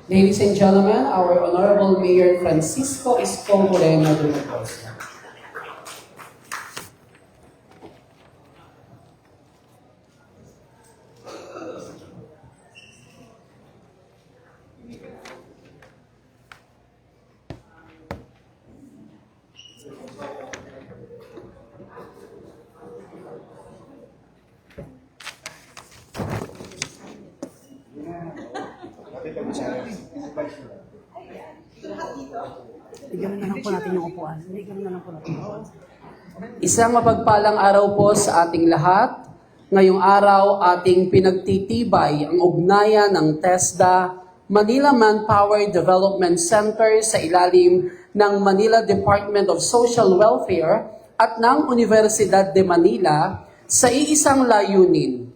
Ladies and gentlemen, our Honorable Mayor Francisco Isko Moreno Dumagoso. Bigyan na lang po natin yung upuan. Bigyan na lang po natin yung upuan. Isang mapagpalang araw po sa ating lahat. Ngayong araw ating pinagtitibay ang ugnayan ng TESDA, Manila Manpower Development Center sa ilalim ng Manila Department of Social Welfare at ng Universidad de Manila sa iisang layunin,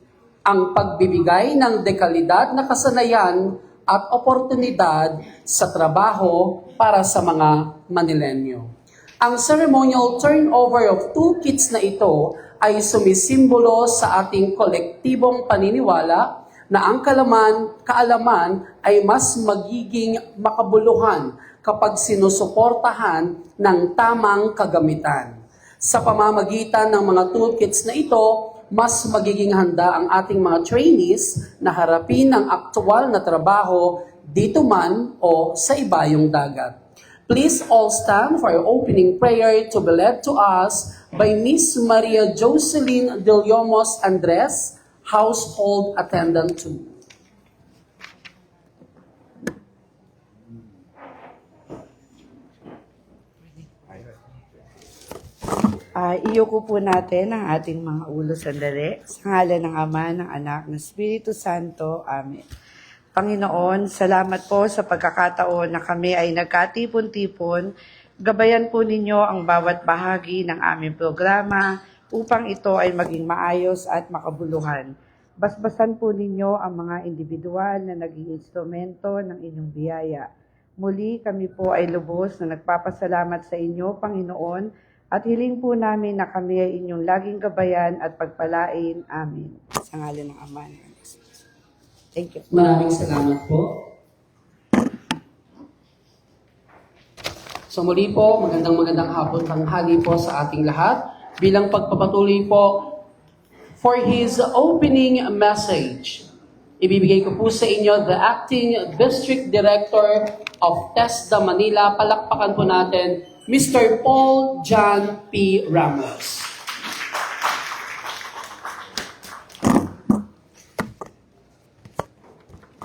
ang pagbibigay ng dekalidad na kasanayan at oportunidad sa trabaho para sa mga Manilenyo. Ang ceremonial turnover of toolkits na ito ay sumisimbolo sa ating kolektibong paniniwala na ang kaalaman ay mas magiging makabuluhan kapag sinusuportahan ng tamang kagamitan. Sa pamamagitan ng mga toolkits na ito, mas magiging handa ang ating mga trainees na harapin ang aktual na trabaho dito man o sa ibayong dagat. Please all stand for our opening prayer to be led to us by Miss Maria Jocelyn Del Yomos Andres, Household Attendant 2. Iyuko po natin ang ating mga ulo sandali. Sa ngalan ng Ama, ng Anak, ng Espiritu Santo. Amen. Panginoon, salamat po sa pagkakataon na kami ay nagkatipon-tipon. Gabayan po ninyo ang bawat bahagi ng aming programa upang ito ay maging maayos at makabuluhan. Basbasan po ninyo ang mga individual na naging instrumento ng inyong biyaya. Muli kami po ay lubos na nagpapasalamat sa inyo, Panginoon, at hiling po namin na kami ay inyong laging gabayan at pagpalain. Amen. Sa ngalan ng Ama. Thank you. Maraming salamat po. So muli po, magandang hapon, tanghali po sa ating lahat. Bilang pagpapatuloy po for his opening message, ibibigay ko po sa inyo the Acting District Director of TESDA Manila. Palakpakan po natin, Mr. Paul John P. Ramos.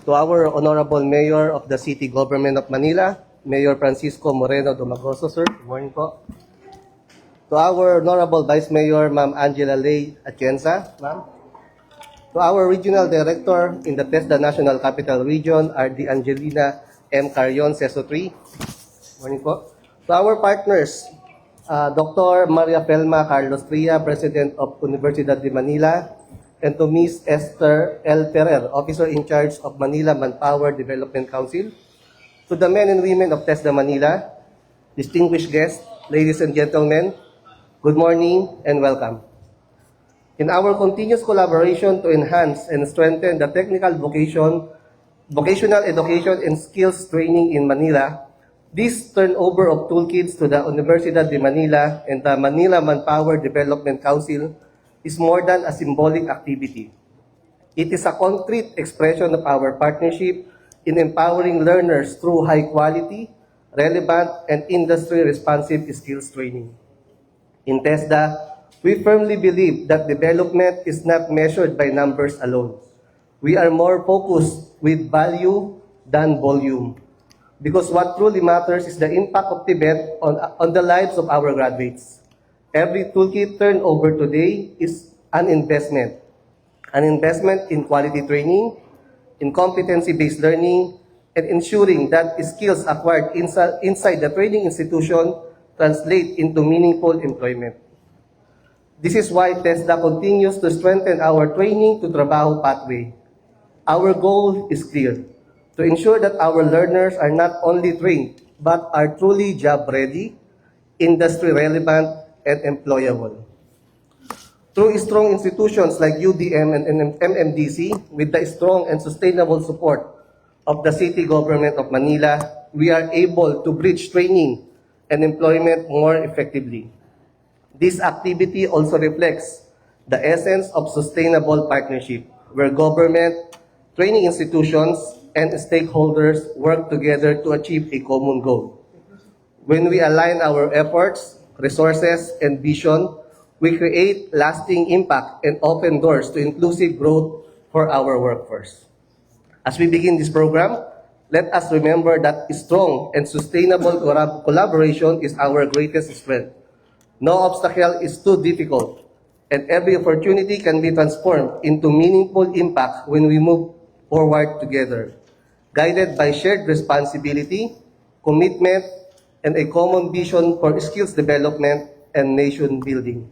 To our Honorable Mayor of the City Government of Manila, Mayor Francisco Moreno Dumagoso, sir. Good morning po. To our Honorable Vice Mayor, Ma'am Angela Ley Atienza, ma'am. To our Regional Director in the TESDA National Capital Region, RD Angelina M. Carion, CESO 3. Morning po. To our partners, Dr. Maria Pelma Carlos Tria, President of Universidad de Manila, and to Ms. Esther L. Ferrer, Officer in Charge of Manila Manpower Development Council. To the men and women of TESDA Manila, distinguished guests, ladies and gentlemen, good morning and welcome. In our continuous collaboration to enhance and strengthen the technical vocational education and skills training in Manila, this turnover of toolkits to the Universidad de Manila and the Manila Manpower Development Council is more than a symbolic activity. It is a concrete expression of our partnership in empowering learners through high-quality, relevant, and industry-responsive skills training. In TESDA, we firmly believe that development is not measured by numbers alone. We are more focused with value than volume, because what truly matters is the impact of TVET on the lives of our graduates. Every toolkit turnover today is an investment in quality training, in competency-based learning, and ensuring that skills acquired inside the training institution translate into meaningful employment. This is why TESDA continues to strengthen our training to trabaho pathway. Our goal is clear: to ensure that our learners are not only trained, but are truly job-ready, industry-relevant, and employable. Through strong institutions like UDM and MMDC, with the strong and sustainable support of the City Government of Manila, we are able to bridge training and employment more effectively. This activity also reflects the essence of sustainable partnership, where government, training institutions, and stakeholders work together to achieve a common goal. When we align our efforts, resources, and vision, we create lasting impact and open doors to inclusive growth for our workforce. As we begin this program, let us remember that strong and sustainable collaboration is our greatest strength. No obstacle is too difficult, and every opportunity can be transformed into meaningful impact when we move forward together, guided by shared responsibility, commitment, and a common vision for skills development and nation building.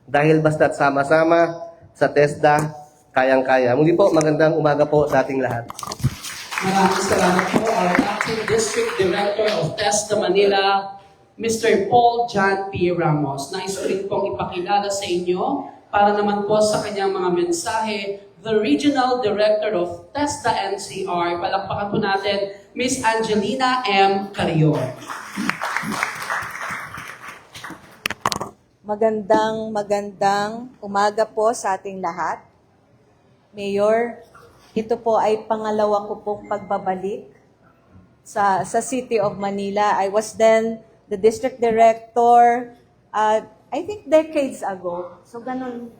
Dahil basta't sama-sama sa TESDA, kayang-kaya. Muli po, magandang umaga po sa ating lahat. Maraming salamat po, our Acting District Director of TESDA Manila, Mr. Paul John P. Ramos. Nais ko rin pong ipakilala sa inyo para naman po sa kanyang mga mensahe, the Regional Director of TESDA NCR. Palakpakan po natin, Ms. Angelina M. Carrion. Magandang umaga po sa ating lahat. Mayor, ito po ay pangalawa ko pong pagbabalik sa City of Manila. I was then the district director, I think decades ago. So ganun,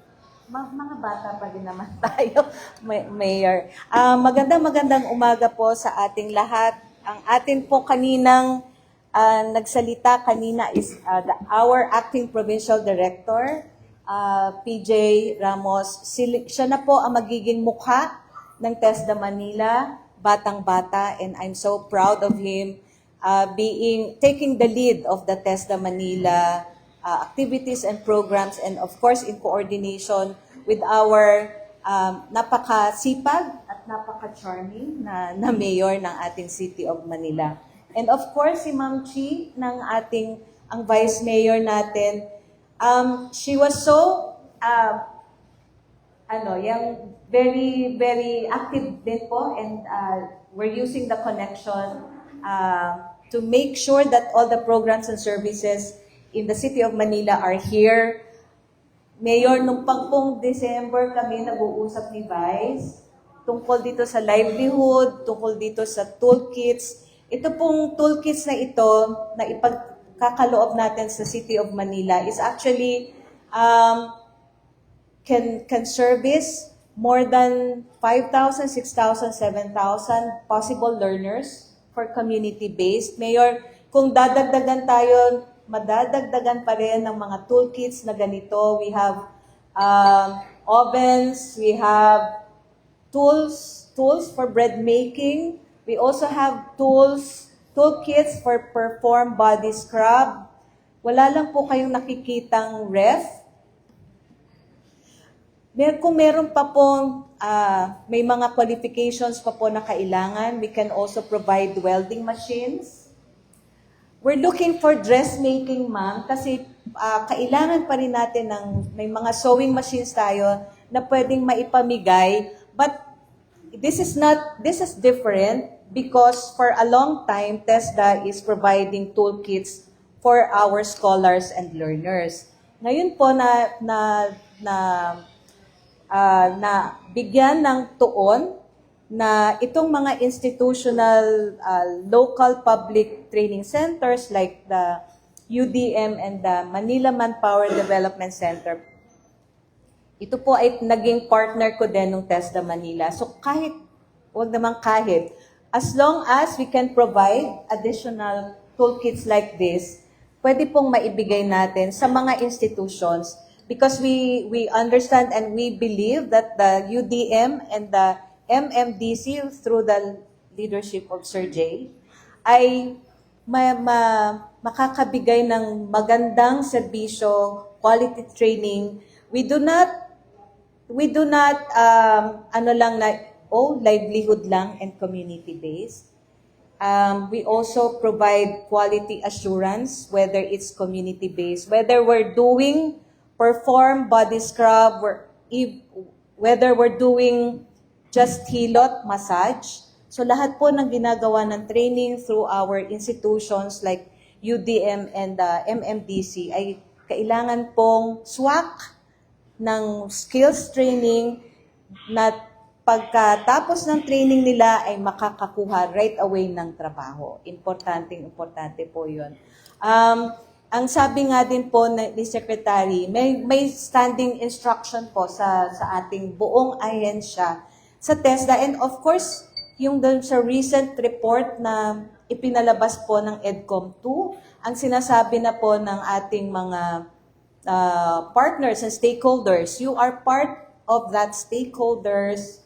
mga bata pa din naman tayo, Mayor. Magandang umaga po sa ating lahat. Ang atin po kaninang nagsalita kanina is our acting provincial director, PJ Ramos. Siya na po ang magiging mukha ng TESDA Manila, batang-bata, and I'm so proud of him taking the lead of the TESDA Manila activities and programs, and of course in coordination with our napakasipag at napaka-charming na mayor ng ating City of Manila. And of course, si Ma'am Chi, ang Vice Mayor natin, she was so, yung very, very active din po, and we're using the connection to make sure that all the programs and services in the City of Manila are here. Mayor, nung pagpong December kami nag-uusap ni Vice tungkol dito sa livelihood, tungkol dito sa toolkits. Ito pong toolkits na ito na ipagkakaloob natin sa City of Manila is actually can service more than 5,000, 6,000, 7,000 possible learners for community-based. Mayor, kung dadagdagan tayo, madadagdagan pa rin ng mga toolkits na ganito. We have ovens, we have tools for bread making. We also have toolkits for perform body scrub. Wala lang po kayong nakikitang ref. Kung meron pa po, may mga qualifications pa po na kailangan, we can also provide welding machines. We're looking for dressmaking, ma'am, kasi kailangan pa rin natin may mga sewing machines tayo na pwedeng maipamigay. But this is different because for a long time, TESDA is providing toolkits for our scholars and learners. Ngayon po na bigyan ng tuon na itong mga institutional local public training centers like the UDM and the Manila Manpower Development Center. Ito po ay naging partner ko din ng TESDA Manila. So as long as we can provide additional toolkits like this, pwede pong maibigay natin sa mga institutions because we understand and we believe that the UDM and the MMDC through the leadership of Sir Jay ay makakabigay ng magandang serbisyo, quality training. We do not livelihood lang and community-based. We also provide quality assurance, whether it's community-based, whether we're doing perform body scrub, whether we're doing just hilot massage. So lahat po ng ginagawa ng training through our institutions like UDM and MMDC ay kailangan pong swak ng skills training na pagkatapos ng training nila ay makakakuha right away ng trabaho. Importante po yun. Ang sabi nga din po ni Secretary, may standing instruction po sa ating buong ahensya sa TESDA. And of course, yung dun sa recent report na ipinalabas po ng EDCOM 2, ang sinasabi na po ng ating mga partners and stakeholders, you are part of that stakeholders.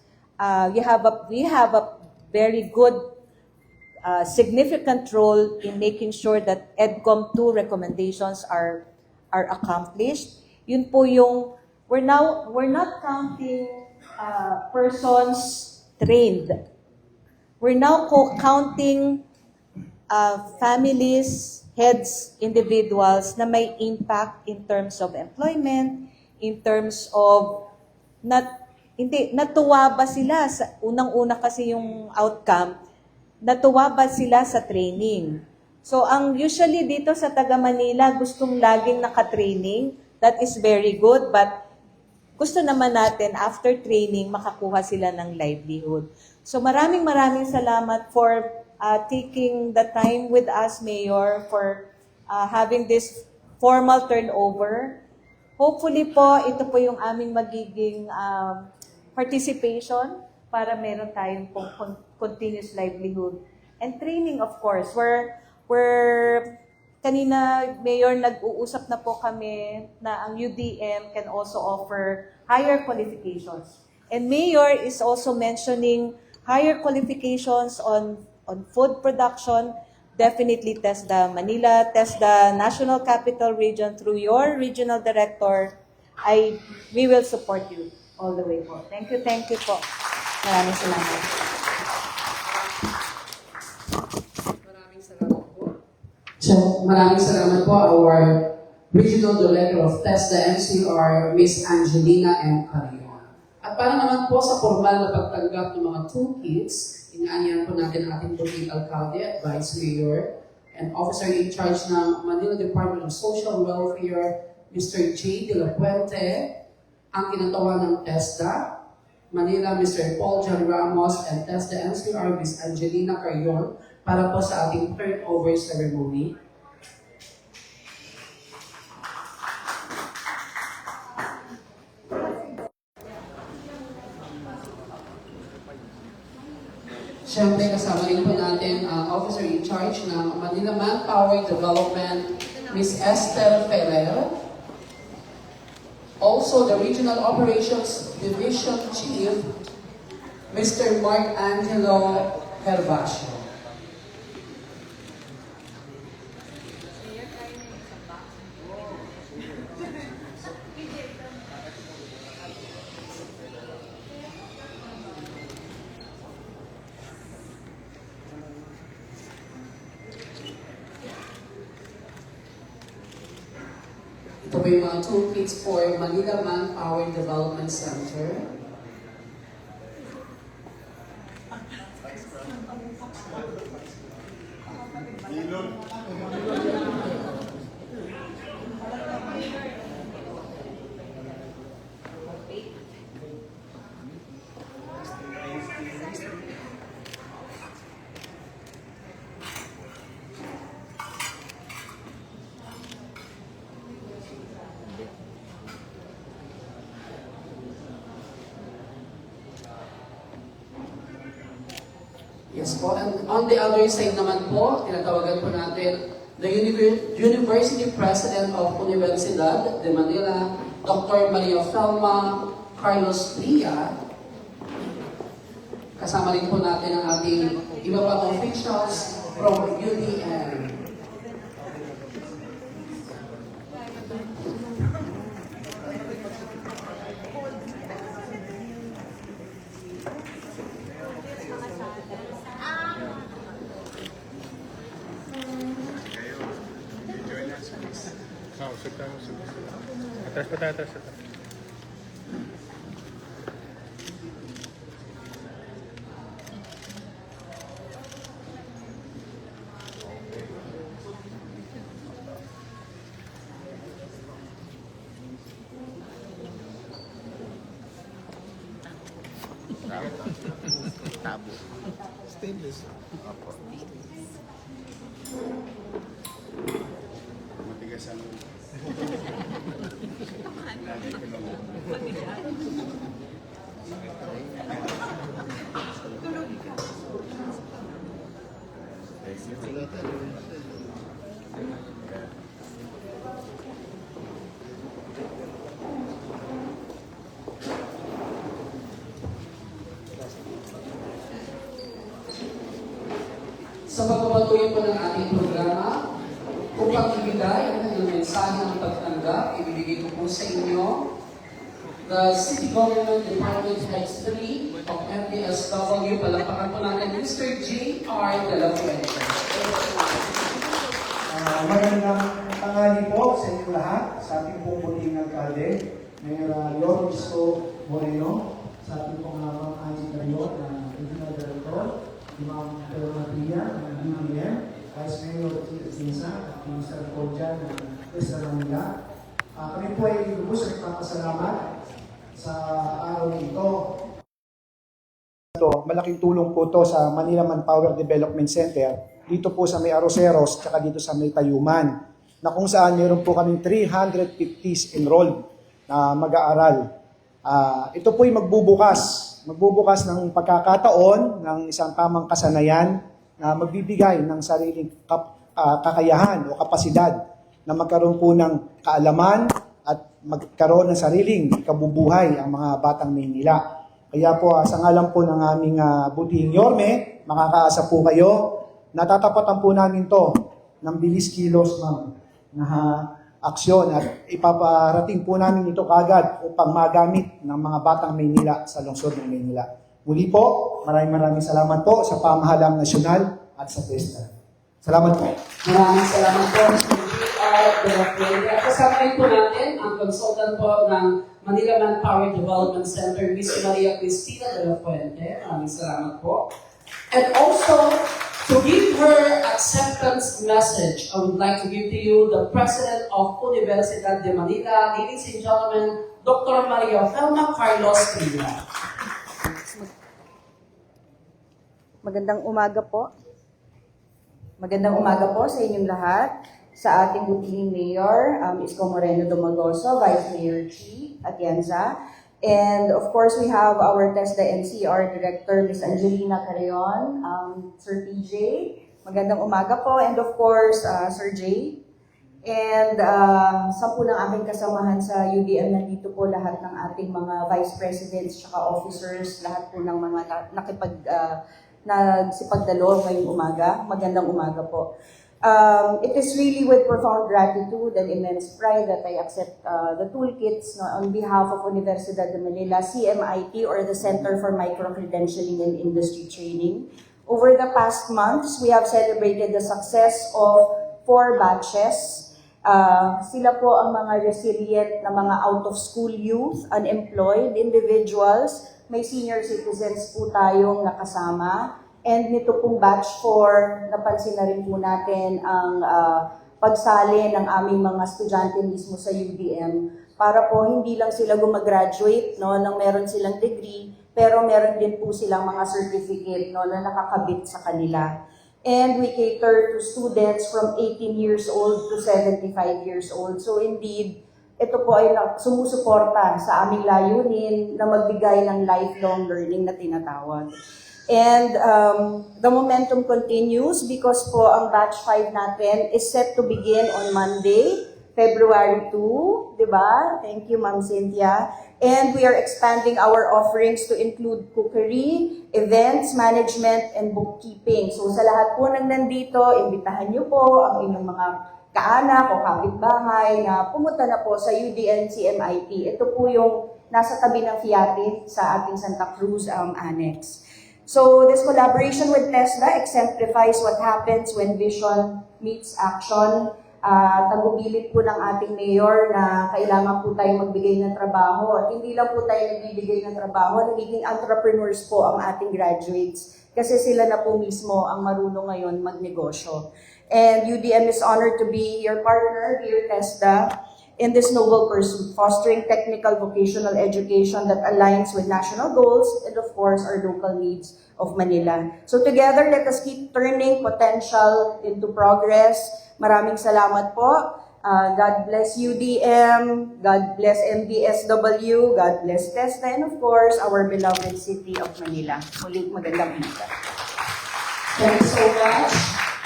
We have a very good significant role in making sure that EDCOM 2 recommendations are accomplished. Yun po yung we're not counting persons trained. We're now counting families, heads, individuals na may impact in terms of employment, in terms of natuwa ba sila sa unang-una kasi yung outcome, natuwa ba sila sa training. So ang usually dito sa taga Manila gustong laging naka-training, that is very good, but gusto naman natin after training makakuha sila ng livelihood. So maraming salamat for taking the time with us, Mayor, for having this formal turnover. Hopefully po, ito po yung aming magiging participation para meron tayong pong continuous livelihood. And training, of course, kanina, Mayor, nag-uusap na po kami na ang UDM can also offer higher qualifications. And Mayor is also mentioning higher qualifications on food production. Definitely TESDA Manila, TESDA National Capital Region, through your regional director, we will support you all the way po. Thank you po. Maraming salamat. Maraming salamat po, our Regional Director of TESDA NCR, Ms. Angelina M. Carrillo. At para naman po sa formal na pagtanggap ng mga toolkits, inaanyahan po natin ang ating Bukid Alcalde at Vice Mayor and Officer in Charge ng Manila Department of Social Welfare, Mr. J. De La Puente, ang kinatawa ng TESDA, Manila, Mr. Paul John Ramos, and TESDA NCR, Ms. Angelina Carrion, para po sa ating turnover ceremony. Siyempre, kasama rin po natin ang Officer in Charge ng Manila Manpower Development, Ms. Esther Ferrer. Also, the Regional Operations Division Chief, Mr. Mark Angelo Herbacio. Ito po yung mga toolkits for Manila Manpower Development Center. Yes po, and on the other side naman po, tinatawagan po natin the University President of Universidad de Manila, Dr. Maria Felma Carlos Lia. Kasama rin po natin ang ating iba pang officials from UDM. Atrás pa tayo, atrás. Stainless. Matigas ang Sa pagpapatuloy po ng ating programa, upang ibigay ang kanyang mensahe ng pagtanggap, ibibigay ko po sa inyo the City Government Department Heads 3 of MDSW. Palakpakan po natin Mr. J.R. De La Fuente. Magandang tanghali po sa inyo lahat, sa ating pong muling alkalde, Mayor Lord Isko Moreno, sa ating pong Ma'am Angie Cariot na Regional Director, Ma'am Pedro Maria ng BBM, Vice Mayor Tito Sinsa at Mr. Kodjan ng Quezon Manila. Kami po ay lubos at nagpapasalamat sa araw nito. Malaking tulong po to sa Manila Manpower Development Center dito po sa may Aroseros at dito sa may Tayuman, na kung saan meron po kaming 350s enrolled na mag-aaral. Ito po ay magbubukas ng pagkakataon ng isang tamang kasanayan na magbibigay ng sariling kakayahan o kapasidad na magkaroon po ng kaalaman at magkaroon ng sariling kabubuhay ang mga batang Maynila. Kaya po sa ngalan po ng aming butihing Yorme, makakaasa po kayo. Natatapatan po namin to ng bilis kilos, ma'am, na aksyon at ipaparating po namin ito kagad upang magamit ng mga batang Maynila sa lungsod ng Maynila. Muli po, maraming salamat po sa pamahalang nasyonal at sa PESTA. Salamat po. Maraming salamat po, Mr. J.R. De La Fuente. At kasama rin po natin ang consultant po ng Manila Manpower Development Center, Ms. Maria Cristina De La Fuente. Maraming salamat po. And also, to give her acceptance message, I would like to give to you the President of Universidad de Manila, ladies and gentlemen, Dr. Maria Felma Carlos Trilla. Magandang umaga po. Magandang umaga po sa inyong lahat. Sa ating butihing Mayor, Isko Moreno Domagoso, Vice Mayor Chi Atienza. And of course, we have our TESDA NCR Director, Ms. Angelina Carrion, Sir PJ. Magandang umaga po. And of course, Sir Jay. And sa po ng aking kasamahan sa UDM, nandito po lahat ng ating mga Vice Presidents at officers, lahat po ng mga nagsipagdalo ngayong umaga. Magandang umaga po. It is really with profound gratitude and immense pride that I accept the toolkits on behalf of Universidad de Manila, CMIT, or the Center for Micro-Credentialing and Industry Training. Over the past months, we have celebrated the success of 4 batches. Sila po ang mga resilient na mga out-of-school youth, unemployed individuals, may senior citizens po tayong nakasama. And nito pong batch 4, napansin na rin po natin ang pagsali ng aming mga estudyante mismo sa UDM para po hindi lang sila gumagraduate nang meron silang degree, pero meron din po silang mga certificate na nakakabit sa kanila. And we cater to students from 18 years old to 75 years old. So indeed, ito po ay sumusuporta sa aming layunin na magbigay ng lifelong learning na tinatawag. And the momentum continues because po ang batch 5 natin is set to begin on Monday, February 2, di ba? Thank you, Ma'am Cynthia. And we are expanding our offerings to include cookery, events, management, and bookkeeping. So sa lahat po ng nandito, imbitahan niyo po ang inyong mga kaanak o kapitbahay na pumunta na po sa UDN CMIT. Ito po yung nasa tabi ng FIATE sa ating Santa Cruz Annex. So this collaboration with TESDA exemplifies what happens when vision meets action. Tagubilin po ng ating mayor na kailangan po tayo magbigay ng trabaho. At hindi lang po tayo nagbibigay ng trabaho, nagiging entrepreneurs po ang ating graduates kasi sila na po mismo ang marunong ngayon magnegosyo. And UDM is honored to be your partner here, TESDA, in this noble pursuit, fostering technical vocational education that aligns with national goals and, of course, our local needs. of Manila. So together, let us keep turning potential into progress. Maraming salamat po. God bless UDM, God bless MDSW, God bless TESDA, and of course, our beloved city of Manila. Muling magandang umaga. Thank you so much,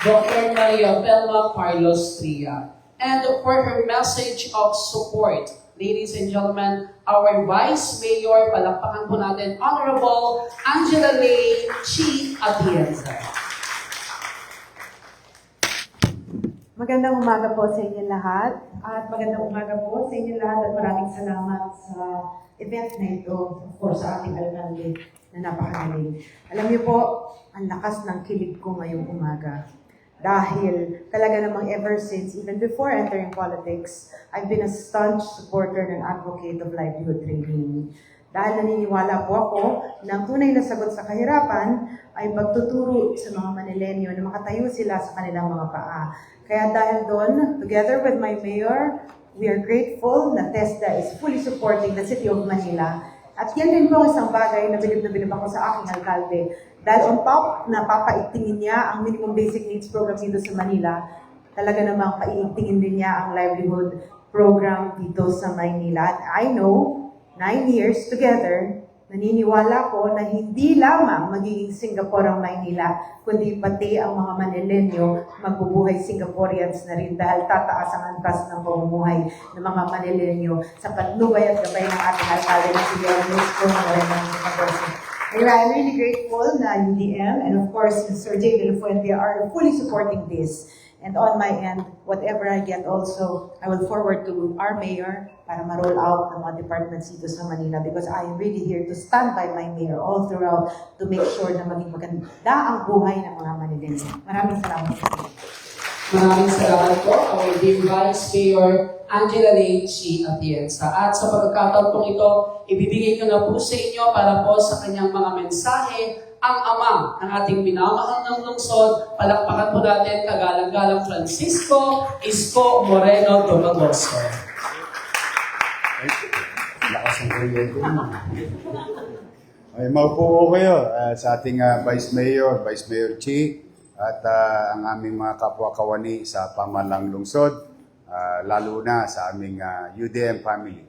Dr. Maria Belma Carlos Tria. And for her message of support, ladies and gentlemen, our Vice Mayor, palakpakan po natin, Honorable Angela Lay Chi Atienza. Magandang umaga po sa inyo lahat at magandang umaga po sa inyo lahat at maraming salamat sa event na ito, of course, sa ating alkalde na napakagaling. Alam niyo po, ang lakas ng kilig ko ngayong umaga. Dahil talaga namang ever since, even before entering politics, I've been a staunch supporter and advocate of livelihood training. Dahil naniniwala po ako na ang tunay na sagot sa kahirapan ay pagtuturo sa mga Manilenyo na makatayo sila sa kanilang mga paa. Kaya dahil doon, together with my mayor, we are grateful na TESDA is fully supporting the City of Manila. At yan din po ang isang bagay na bilib ako sa aking alkalde. Dahil on top na papaigtingin niya ang minimum basic needs program dito sa Manila, talaga namang paiigtingin din niya ang livelihood program dito sa Maynila. At I know, 9 years together, naniniwala ko na hindi lamang magiging Singapore ang Maynila, kundi pati ang mga Manilenyo magbubuhay Singaporeans na rin dahil tataas ang antas ng pamumuhay ng mga Manilenyo sa patnubay at gabay ng ating alkalde na si Leonardo Moreno. Anyway, I'm really grateful na UDM and of course Sir J. De La Fuente are fully supporting this. And on my end, whatever I get also, I will forward to our mayor para ma-roll out ng mga departments dito sa Manila because I am really here to stand by my mayor all throughout to make sure na maging maganda ang buhay ng mga Manilenyo. Maraming salamat po. Maraming salamat po, our dear Vice Mayor Angela Lay Chi Atienza. At sa pagkakataon pong ito, ibibigay ko na po sa inyo para po sa kanyang mga mensahe ang ama ng ating minamahal ng lungsod. Palakpakan po natin kagalang-galang Francisco Isko Moreno Domagoso. Lakas ng kuryente. Ay, maupo po kayo sa ating Vice Mayor Chi, at ang aming mga kapwa-kawani sa pamalang lungsod, lalo na sa aming UDM family,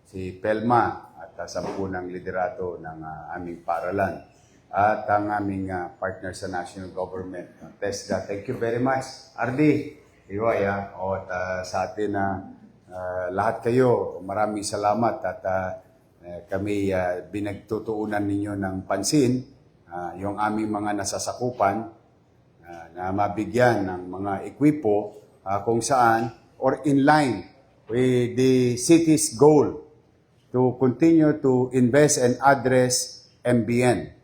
si Pelma at 10 ng liderato ng aming paaralan. At ang aming partner sa national government, TESDA. Thank you very much. Ardi, Iway, at sa atin lahat kayo, maraming salamat at kami binagtutuunan ninyo ng pansin yung aming mga nasasakupan na mabigyan ng mga ekwipo kung saan or in line with the city's goal to continue to invest and address MBN.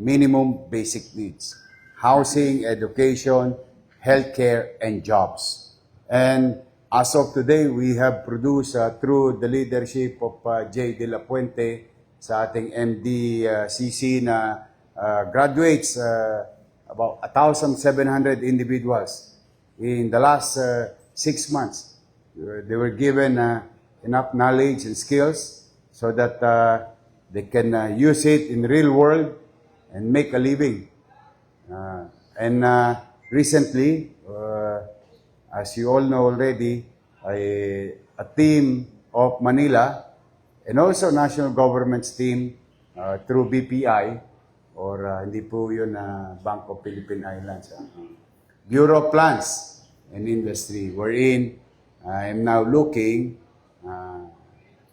Minimum basic needs, housing, education, healthcare, and jobs. And as of today, we have produced through the leadership of J. De La Fuente sa ating MDCC na graduates about 1,700 individuals in the last 6 months. They were given enough knowledge and skills so that they can use it in real world and make a living. And recently, as you all know already, a team of Manila and also national government's team through BPI, or hindi po yun Bank of Philippine Islands, Bureau of Plans and Industry, wherein I am now looking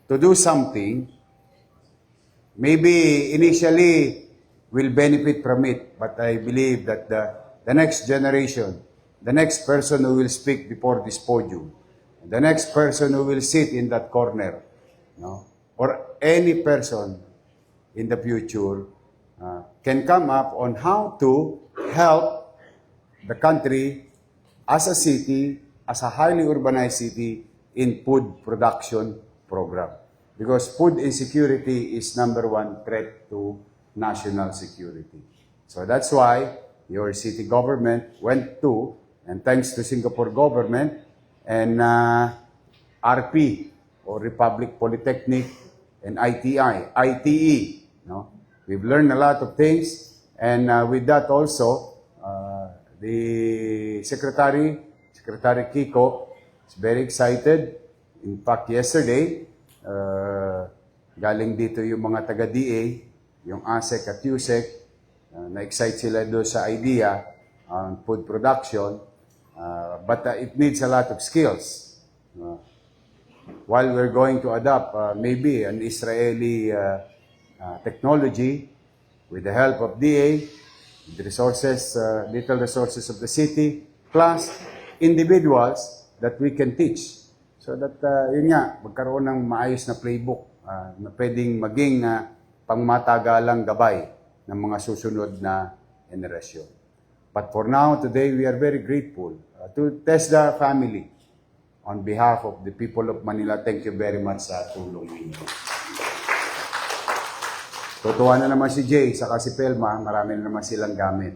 to do something. Maybe initially will benefit from it, but I believe that the next generation, the next person who will speak before this podium, the next person who will sit in that corner, or any person in the future can come up on how to help the country as a city, as a highly urbanized city, in food production program. Because food insecurity is #1 threat to national security. So that's why your city government went to, and thanks to Singapore government and RP, or Republic Polytechnic, and ITE, We've learned a lot of things, and with that also, the Secretary Kiko, is very excited. In fact, yesterday, galing dito yung mga taga-DA, yung ASEC at USEC, na-excite sila doon sa idea on food production, but it needs a lot of skills. While we're going to adopt maybe an Israeli technology with the help of DA, the resources, little resources of the city, plus individuals that we can teach. So that, yun nga, magkaroon ng maayos na playbook na pwedeng maging pangmatagalang gabay ng mga susunod na generasyon. But for now, today, we are very grateful to TESDA family. On behalf of the people of Manila, thank you very much sa tulong ninyo. Tutuwa na naman si Jay, saka si Pelma, marami na naman silang gamit.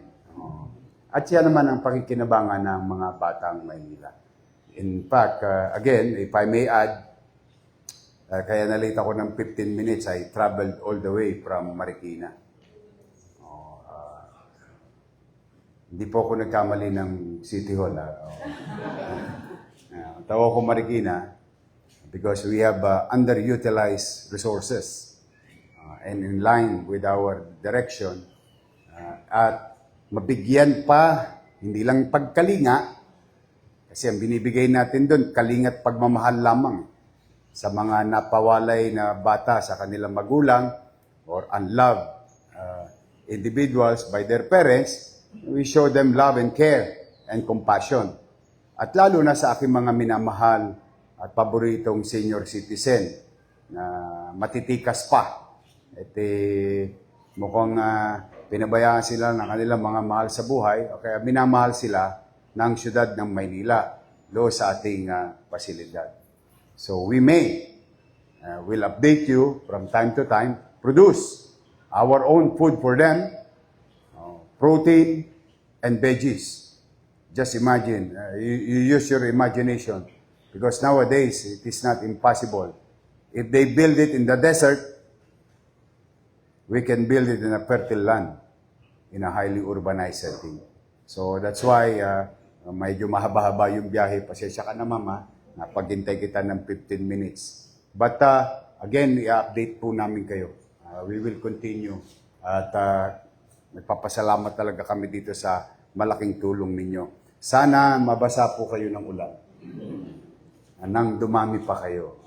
At yan naman ang pakikinabangan ng mga batang Maynila. In fact, again, if I may add, kaya nalate ako ng 15 minutes, I traveled all the way from Marikina. Hindi po ako nagkamali ng City Hall. Tawa ko Marikina because we have underutilized resources and in line with our direction at mabigyan pa, hindi lang pagkalinga, kasi ang binibigay natin doon, kalingat pagmamahal lamang sa mga napawalay na bata sa kanilang magulang or unloved individuals by their parents. We show them love and care and compassion. At lalo na sa aking mga minamahal at paboritong senior citizen na matitikas pa. Mukhang pinabayaan sila ng kanilang mga mahal sa buhay o kaya minamahal sila ng siyudad ng Maynila do sa ating pasilidad. So we will update you from time to time, produce our own food for them, protein and veggies. Just imagine, you use your imagination because nowadays it is not impossible. If they build it in the desert, we can build it in a fertile land in a highly urbanized setting. So that's why medyo mahaba-haba yung biyahe. Pasensya ka na mama, napaghintay kita ng 15 minutes. But again, i-update po namin kayo. We will continue at nagpapasalamat talaga kami dito sa malaking tulong ninyo. Sana mabasa po kayo ng ulan. Nang dumami pa kayo.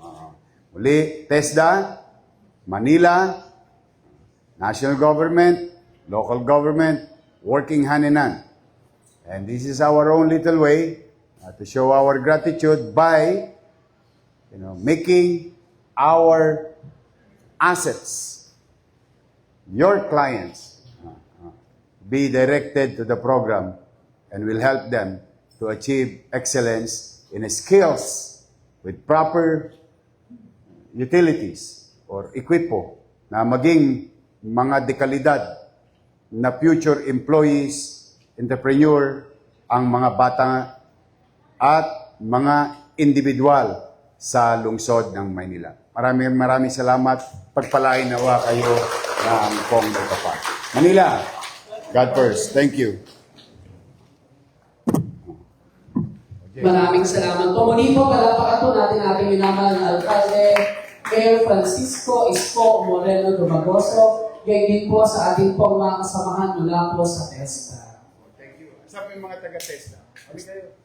Muli, TESDA, Manila, national government, local government, working hand in hand. And this is our own little way to show our gratitude by making our assets, your clients, be directed to the program and will help them to achieve excellence in skills with proper utilities or equipo na maging mga dekalidad na future employees, entrepreneur, ang mga bata at mga individual sa lungsod ng Maynila. Maraming salamat. Pagpalain nawa kayo ng Pong Kapal. Manila, God first. Thank you. Maraming salamat po. Muli po, palapakan po natin ating minamahal na alkalde, Mayor Francisco Isko Moreno Dumagoso, gayon din po sa ating pong mga kasamahan mula po sa TESDA. Thank you. Sabi yung mga taga-TESDA. Kami kayo.